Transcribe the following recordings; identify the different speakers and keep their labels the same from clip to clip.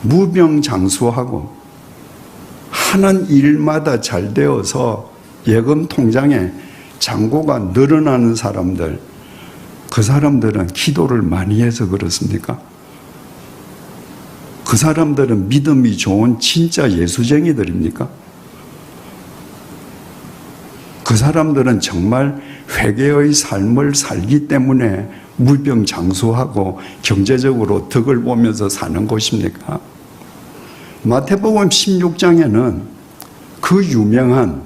Speaker 1: 무병장수하고 하는 일마다 잘 되어서 예금 통장에 잔고가 늘어나는 사람들, 그 사람들은 기도를 많이 해서 그렇습니까? 그 사람들은 믿음이 좋은 진짜 예수쟁이들입니까? 그 사람들은 정말 회개의 삶을 살기 때문에 무병장수하고 경제적으로 덕을 보면서 사는 것입니까? 마태복음 16장에는 그 유명한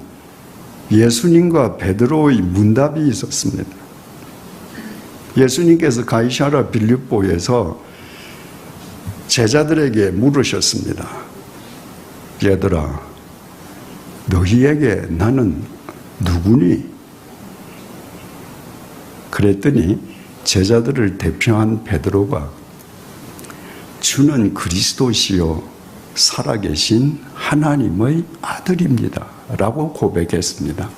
Speaker 1: 예수님과 베드로의 문답이 있었습니다. 예수님께서 가이사랴 빌립보에서 제자들에게 물으셨습니다. 얘들아, 너희에게 나는 누구니? 그랬더니 제자들을 대표한 베드로가 주는 그리스도시요 살아계신 하나님의 아들입니다 라고 고백했습니다.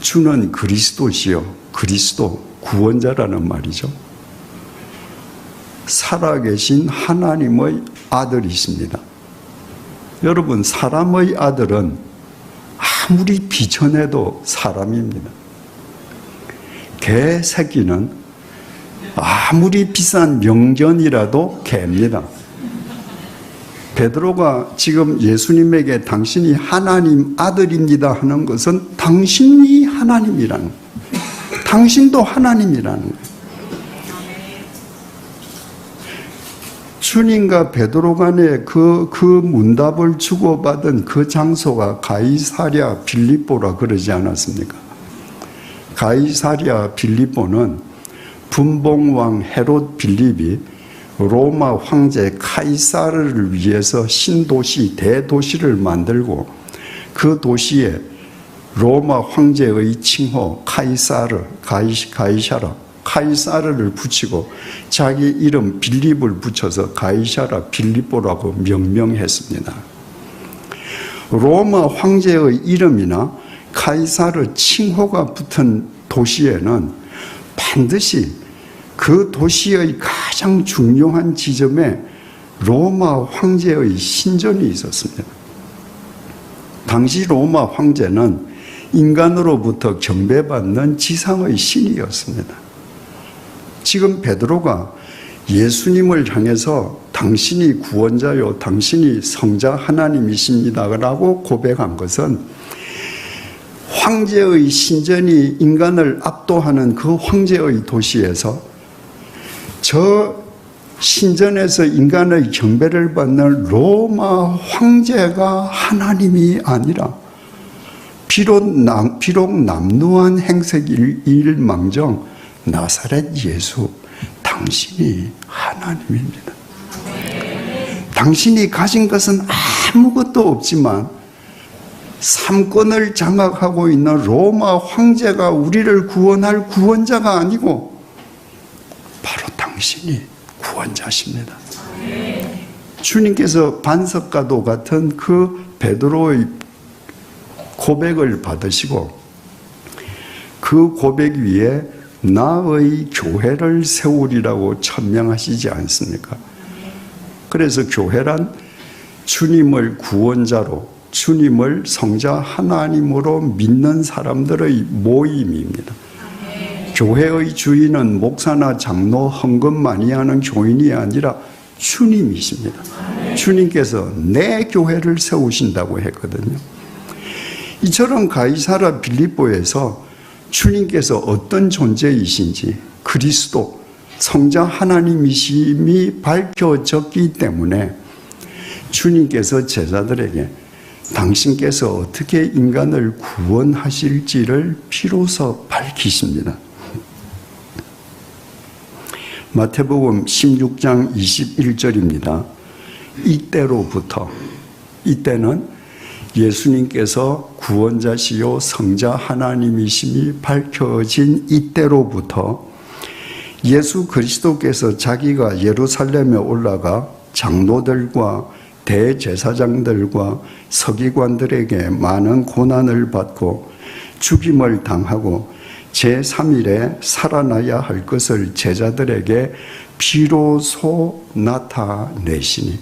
Speaker 1: 주는 그리스도시요, 그리스도 구원자라는 말이죠. 살아계신 하나님의 아들이십니다. 여러분, 사람의 아들은 아무리 비천해도 사람입니다. 개 새끼는 아무리 비싼 명견이라도 개입니다. 베드로가 지금 예수님에게 당신이 하나님 아들입니다 하는 것은 당신이 하나님이라는 거예요. 당신도 하나님이라는 거예요. 주님과 베드로 간에 그 문답을 주고받은 그 장소가 가이사랴 빌립보라 그러지 않았습니까? 가이사랴 빌립보는 분봉왕 헤롯 빌립이 로마 황제 카이사르를 위해서 신도시, 대도시를 만들고 그 도시에 로마 황제의 칭호 카이사르를 붙이고 자기 이름 빌립을 붙여서 가이사랴 빌립보라고 명명했습니다. 로마 황제의 이름이나 카이사르 칭호가 붙은 도시에는 반드시 그 도시의 가장 중요한 지점에 로마 황제의 신전이 있었습니다. 당시 로마 황제는 인간으로부터 경배받는 지상의 신이었습니다. 지금 베드로가 예수님을 향해서 당신이 구원자요, 당신이 성자 하나님이십니다 라고 고백한 것은 황제의 신전이 인간을 압도하는 그 황제의 도시에서 저 신전에서 인간의 경배를 받는 로마 황제가 하나님이 아니라 비록 남루한 행색일망정 나사렛 예수 당신이 하나님입니다. 당신이 가진 것은 아무것도 없지만 삼권을 장악하고 있는 로마 황제가 우리를 구원할 구원자가 아니고 바로 당신이 구원자십니다. 주님께서 반석과도 같은 그 베드로의 고백을 받으시고 그 고백 위에 나의 교회를 세우리라고 천명하시지 않습니까? 그래서 교회란 주님을 구원자로, 주님을 성자 하나님으로 믿는 사람들의 모임입니다. 교회의 주인은 목사나 장로, 헌금 많이 하는 교인이 아니라 주님이십니다. 주님께서 내 교회를 세우신다고 했거든요. 이처럼 가이사랴 빌립보에서 주님께서 어떤 존재이신지 그리스도, 성자 하나님이심이 밝혀졌기 때문에 주님께서 제자들에게 당신께서 어떻게 인간을 구원하실지를 비로소 밝히십니다. 마태복음 16장 21절입니다. 이때로부터, 이때는 예수님께서 구원자시요 성자 하나님이심이 밝혀진 이때로부터 예수 그리스도께서 자기가 예루살렘에 올라가 장로들과 대제사장들과 서기관들에게 많은 고난을 받고 죽임을 당하고 제3일에 살아나야 할 것을 제자들에게 비로소 나타내시니.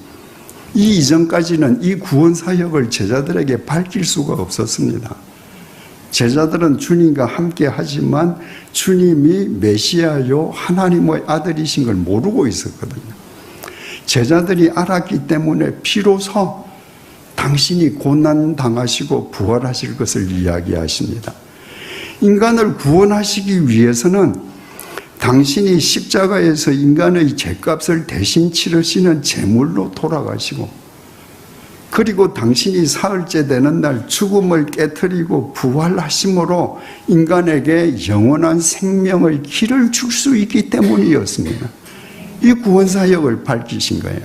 Speaker 1: 이 이전까지는 이 구원 사역을 제자들에게 밝힐 수가 없었습니다. 제자들은 주님과 함께 하지만 주님이 메시아요 하나님의 아들이신 걸 모르고 있었거든요. 제자들이 알았기 때문에 비로소 당신이 고난 당하시고 부활하실 것을 이야기하십니다. 인간을 구원하시기 위해서는 당신이 십자가에서 인간의 죄값을 대신 치르시는 제물로 돌아가시고, 그리고 당신이 사흘째 되는 날 죽음을 깨트리고 부활하심으로 인간에게 영원한 생명의 길을 줄 수 있기 때문이었습니다. 이 구원사역을 밝히신 거예요.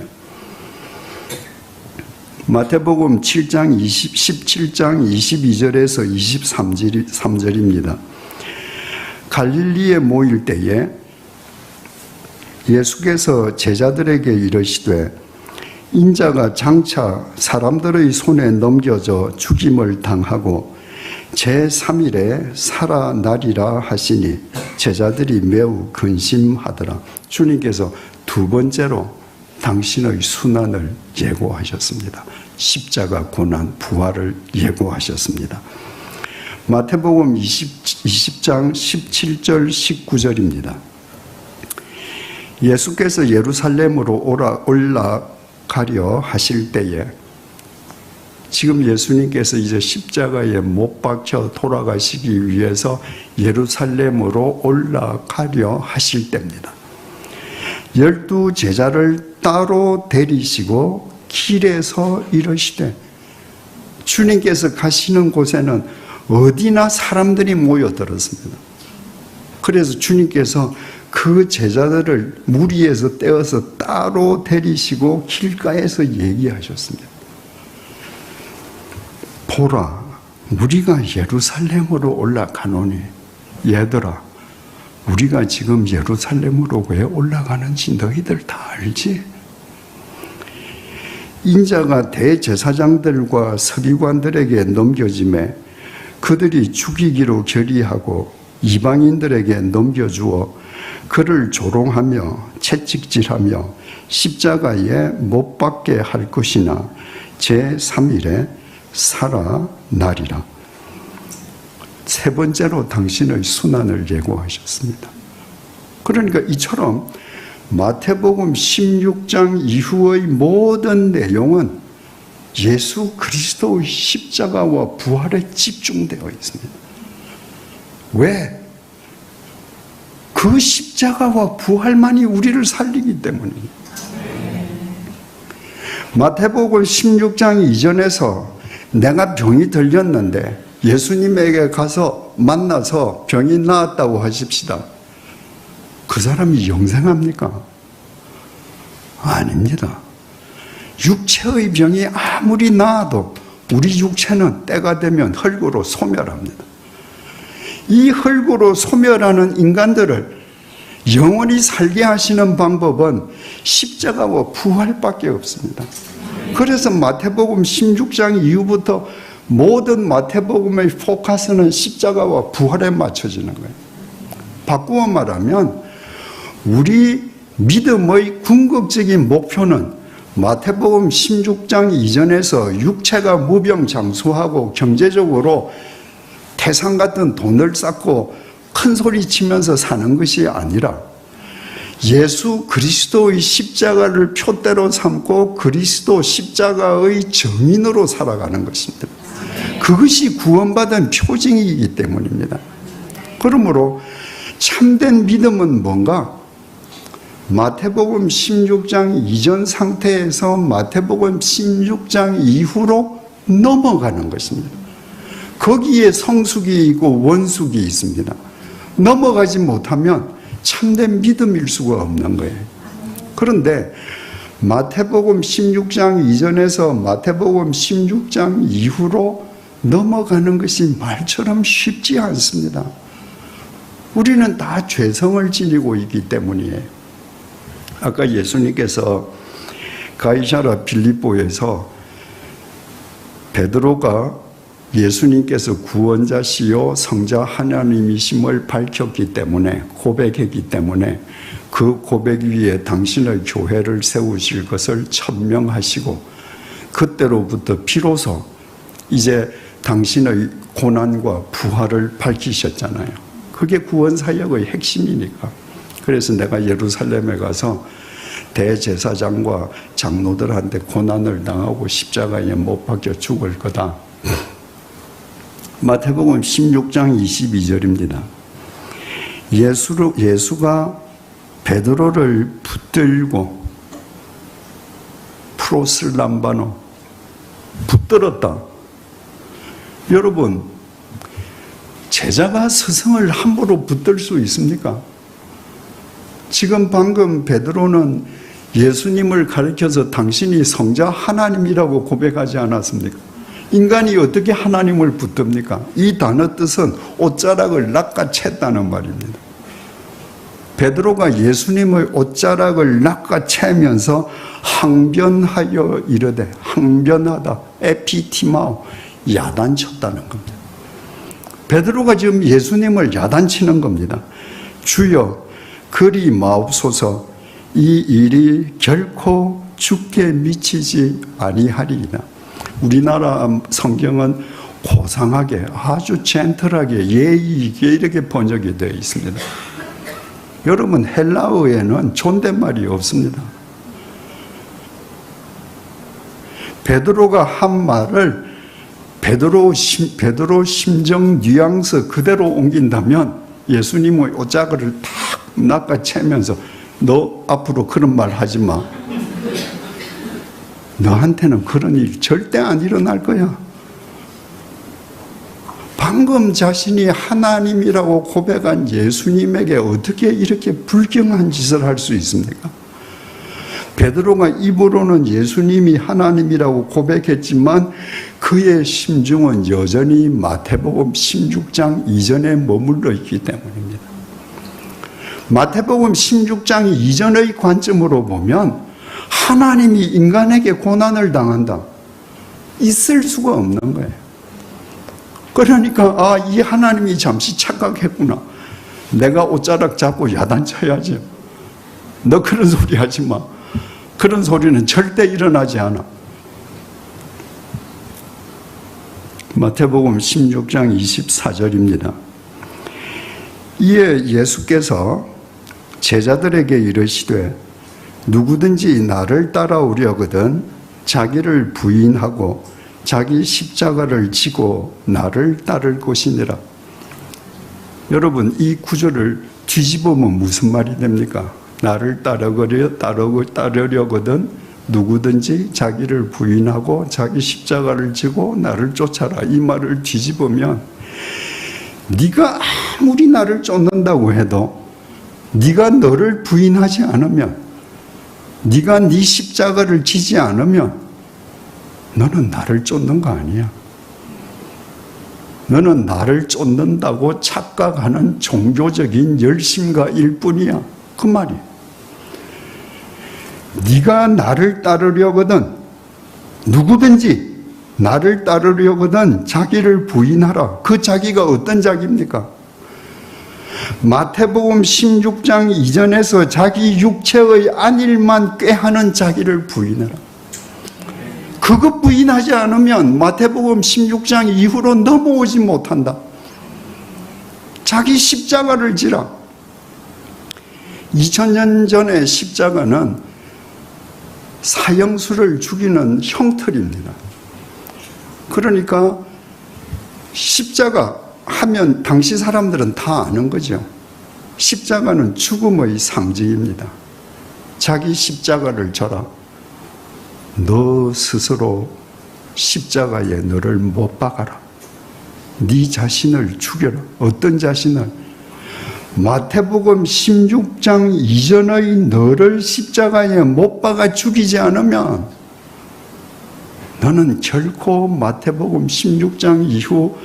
Speaker 1: 마태복음 7장 17장 22절에서 23절입니다. 갈릴리에 모일 때에 예수께서 제자들에게 이르시되 인자가 장차 사람들의 손에 넘겨져 죽임을 당하고 제3일에 살아나리라 하시니 제자들이 매우 근심하더라. 주님께서 두 번째로 당신의 순환을 예고하셨습니다. 십자가 고난 부활을 예고하셨습니다. 마태복음 20장 17절 19절입니다. 예수께서 예루살렘으로 올라가려 하실 때에, 지금 예수님께서 이제 십자가에 못 박혀 돌아가시기 위해서 예루살렘으로 올라가려 하실 때입니다. 12 제자를 따로 데리시고 길에서 이르시되, 주님께서 가시는 곳에는 어디나 사람들이 모여들었습니다. 그래서 주님께서 그 제자들을 무리에서 떼어서 따로 데리시고 길가에서 얘기하셨습니다. 보라, 우리가 예루살렘으로 올라가노니. 얘들아, 우리가 지금 예루살렘으로 왜 올라가는지 너희들 다 알지? 인자가 대제사장들과 서기관들에게 넘겨짐에 그들이 죽이기로 결의하고 이방인들에게 넘겨주어 그를 조롱하며 채찍질하며 십자가에 못 박게 할 것이나 제3일에 살아나리라. 세 번째로 당신의 순환을 예고하셨습니다. 그러니까 이처럼 마태복음 16장 이후의 모든 내용은 예수 그리스도의 십자가와 부활에 집중되어 있습니다. 왜? 그 십자가와 부활만이 우리를 살리기 때문입니다. 마태복음 16장 이전에서 내가 병이 들렸는데 예수님에게 가서 만나서 병이 나았다고 하십시다. 그 사람이 영생합니까? 아닙니다. 육체의 병이 아무리 나아도 우리 육체는 때가 되면 흙으로 소멸합니다. 이 흙으로 소멸하는 인간들을 영원히 살게 하시는 방법은 십자가와 부활밖에 없습니다. 그래서 마태복음 16장 이후부터 모든 마태복음의 포커스는 십자가와 부활에 맞춰지는 거예요. 바꾸어 말하면 우리 믿음의 궁극적인 목표는 마태복음 16장 이전에서 육체가 무병장수하고 경제적으로 태산 같은 돈을 쌓고 큰 소리 치면서 사는 것이 아니라 예수 그리스도의 십자가를 표대로 삼고 그리스도 십자가의 증인으로 살아가는 것입니다. 그것이 구원받은 표징이기 때문입니다. 그러므로 참된 믿음은 뭔가? 마태복음 16장 이전 상태에서 마태복음 16장 이후로 넘어가는 것입니다. 거기에 성숙이 있고 원숙이 있습니다. 넘어가지 못하면 참된 믿음일 수가 없는 거예요. 그런데 마태복음 16장 이전에서 마태복음 16장 이후로 넘어가는 것이 말처럼 쉽지 않습니다. 우리는 다 죄성을 지니고 있기 때문이에요. 아까 예수님께서 가이사랴 빌립보에서 베드로가 예수님께서 구원자시요 성자 하나님이심을 밝혔기 때문에, 고백했기 때문에 그 고백 위에 당신의 교회를 세우실 것을 천명하시고 그때로부터 비로소 이제 당신의 고난과 부활을 밝히셨잖아요. 그게 구원사역의 핵심이니까. 그래서 내가 예루살렘에 가서 대제사장과 장로들한테 고난을 당하고 십자가에 못 박혀 죽을 거다. 마태복음 16장 22절입니다. 예수가 베드로를 붙들고 프로슬람바노 붙들었다. 여러분, 제자가 스승을 함부로 붙들 수 있습니까? 지금 방금 베드로는 예수님을 가리켜서 당신이 성자 하나님이라고 고백하지 않았습니까? 인간이 어떻게 하나님을 붙듭니까? 이 단어 뜻은 옷자락을 낚아챘다는 말입니다. 베드로가 예수님의 옷자락을 낚아채면서 항변하여 이르되, 항변하다, 에피티마오, 야단쳤다는 겁니다. 베드로가 지금 예수님을 야단치는 겁니다. 주여, 그리 마옵소서, 이 일이 결코 주께 미치지 아니하리이다. 우리나라 성경은 고상하게, 아주 젠틀하게, 예의 있게 이렇게 번역이 되어 있습니다. 여러분, 헬라어에는 존댓말이 없습니다. 베드로가 한 말을 베드로 심정 뉘앙스 그대로 옮긴다면 예수님의 옷자락을 탁 낚아채면서 너 앞으로 그런 말 하지 마. 너한테는 그런 일이 절대 안 일어날 거야. 방금 자신이 하나님이라고 고백한 예수님에게 어떻게 이렇게 불경한 짓을 할 수 있습니까? 베드로가 입으로는 예수님이 하나님이라고 고백했지만 그의 심중은 여전히 마태복음 16장 이전에 머물러 있기 때문입니다. 마태복음 16장 이전의 관점으로 보면 하나님이 인간에게 고난을 당한다. 있을 수가 없는 거예요. 그러니까 이 하나님이 잠시 착각했구나. 내가 옷자락 잡고 야단쳐야지. 너 그런 소리 하지 마. 그런 소리는 절대 일어나지 않아. 마태복음 16장 24절입니다. 이에 예수께서 제자들에게 이르시되 누구든지 나를 따라오려거든 자기를 부인하고 자기 십자가를 지고 나를 따를 것이니라. 여러분, 이 구절을 뒤집으면 무슨 말이 됩니까? 나를 따르려거든 누구든지 자기를 부인하고 자기 십자가를 지고 나를 쫓아라. 이 말을 뒤집으면 네가 아무리 나를 쫓는다고 해도 네가 너를 부인하지 않으면, 네가 네 십자가를 지지 않으면 너는 나를 쫓는 거 아니야. 너는 나를 쫓는다고 착각하는 종교적인 열심가 일뿐이야. 그 말이야. 네가 나를 따르려거든, 누구든지 나를 따르려거든 자기를 부인하라. 그 자기가 어떤 자기입니까? 마태복음 16장 이전에서 자기 육체의 안일만 꾀하는 자기를 부인하라. 그것 부인하지 않으면 마태복음 16장 이후로 넘어오지 못한다. 자기 십자가를 지라. 2000년 전에 십자가는 사형수를 죽이는 형틀입니다. 그러니까 십자가 하면 당시 사람들은 다 아는 거죠. 십자가는 죽음의 상징입니다. 자기 십자가를 져라. 너 스스로 십자가에 너를 못 박아라. 네 자신을 죽여라. 어떤 자신을? 마태복음 16장 이전의 너를 십자가에 못 박아 죽이지 않으면 너는 결코 마태복음 16장 이후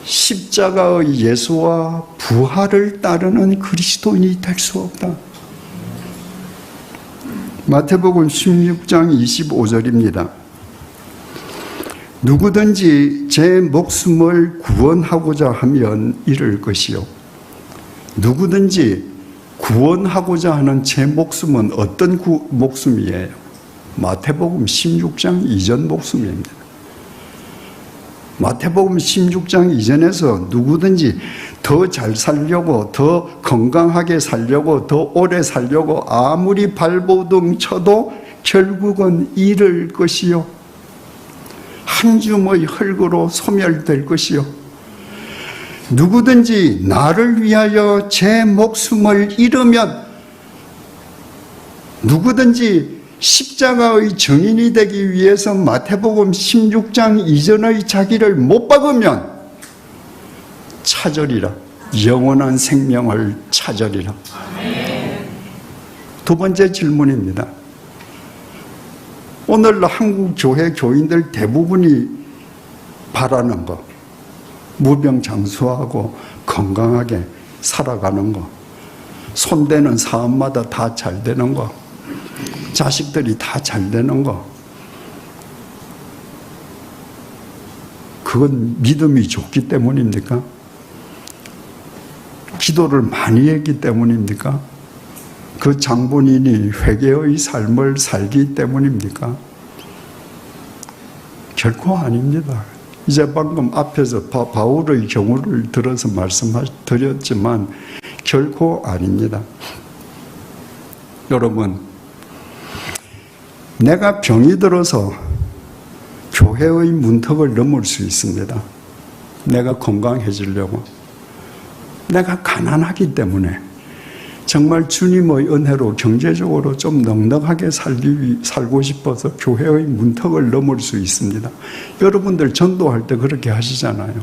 Speaker 1: 십자가의 예수와 부활을 따르는 그리스도인이 될 수 없다. 마태복음 16장 25절입니다. 누구든지 제 목숨을 구원하고자 하면 잃을 것이요 누구든지 구원하고자 하는 제 목숨은 어떤 목숨이에요? 마태복음 16장 이전 목숨입니다. 마태복음 16장 이전에서 누구든지 더 잘 살려고, 더 건강하게 살려고, 더 오래 살려고 아무리 발버둥 쳐도 결국은 잃을 것이요, 한 줌의 흙으로 소멸될 것이요, 누구든지 나를 위하여 제 목숨을 잃으면, 누구든지 십자가의 증인이 되기 위해서 마태복음 16장 이전의 자기를 못 박으면 찾으리라. 영원한 생명을 찾으리라. 두 번째 질문입니다. 오늘 한국 교회 교인들 대부분이 바라는 거, 무병장수하고 건강하게 살아가는 거, 손대는 사업마다 다 잘 되는 거, 자식들이 다 잘 되는 거, 그건 믿음이 좋기 때문입니까? 기도를 많이 했기 때문입니까? 그 장본인이 회개의 삶을 살기 때문입니까? 결코 아닙니다. 이제 방금 앞에서 바울의 경우를 들어서 말씀드렸지만 결코 아닙니다. 여러분, 내가 병이 들어서 교회의 문턱을 넘을 수 있습니다. 내가 건강해지려고. 내가 가난하기 때문에 정말 주님의 은혜로 경제적으로 좀 넉넉하게 살고 싶어서 교회의 문턱을 넘을 수 있습니다. 여러분들 전도할 때 그렇게 하시잖아요.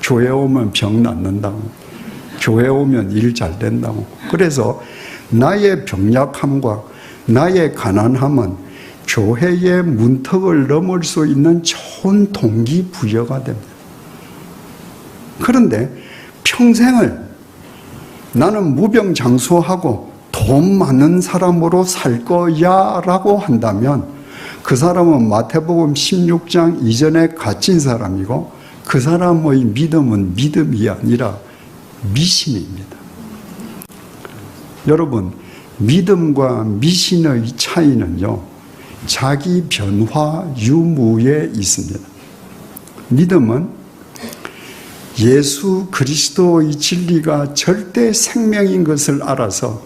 Speaker 1: 교회 오면 병 낫는다고, 교회 오면 일 잘 된다고. 그래서 나의 병약함과 나의 가난함은 교회의 문턱을 넘을 수 있는 좋은 동기부여가 됩니다. 그런데 평생을 나는 무병장수하고 돈 많은 사람으로 살 거야 라고 한다면 그 사람은 마태복음 16장 이전에 갇힌 사람이고, 그 사람의 믿음은 믿음이 아니라 미신입니다. 여러분, 믿음과 미신의 차이는요, 자기 변화 유무에 있습니다. 믿음은 예수 그리스도의 진리가 절대 생명인 것을 알아서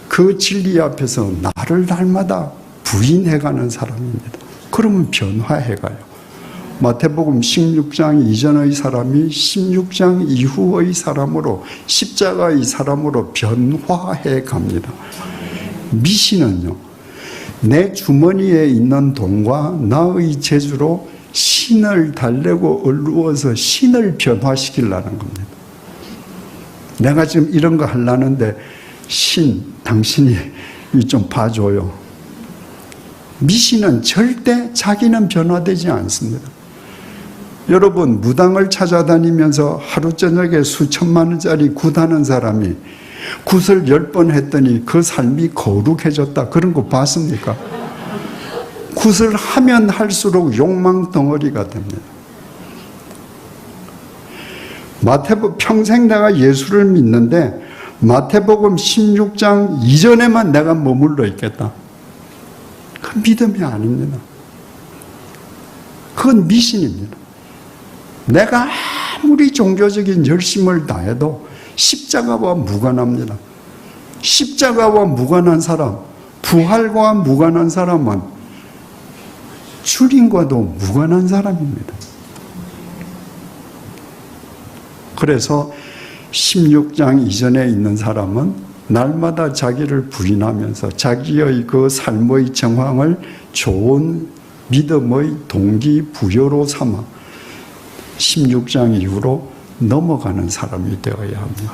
Speaker 1: 그 진리 앞에서 나를 날마다 부인해가는 사람입니다. 그러면 변화해가요. 마태복음 16장 이전의 사람이 16장 이후의 사람으로, 십자가의 사람으로 변화해 갑니다. 미신은요, 내 주머니에 있는 돈과 나의 재주로 신을 달래고 얼루어서 신을 변화시키려는 겁니다. 내가 지금 이런 거 하려는데 신, 당신이 좀 봐줘요. 미신은 절대 자기는 변화되지 않습니다. 여러분, 무당을 찾아다니면서 하루 저녁에 수천만 원짜리 굿하는 사람이 굿을 10번 했더니 그 삶이 거룩해졌다, 그런 거 봤습니까? 굿을 하면 할수록 욕망 덩어리가 됩니다. 평생 내가 예수를 믿는데 마태복음 16장 이전에만 내가 머물러 있겠다, 그건 믿음이 아닙니다. 그건 미신입니다. 내가 아무리 종교적인 열심을 다해도 십자가와 무관합니다. 십자가와 무관한 사람, 부활과 무관한 사람은 주님과도 무관한 사람입니다. 그래서 16장 이전에 있는 사람은 날마다 자기를 부인하면서 자기의 그 삶의 정황을 좋은 믿음의 동기부여로 삼아 16장 이후로 넘어가는 사람이 되어야 합니다.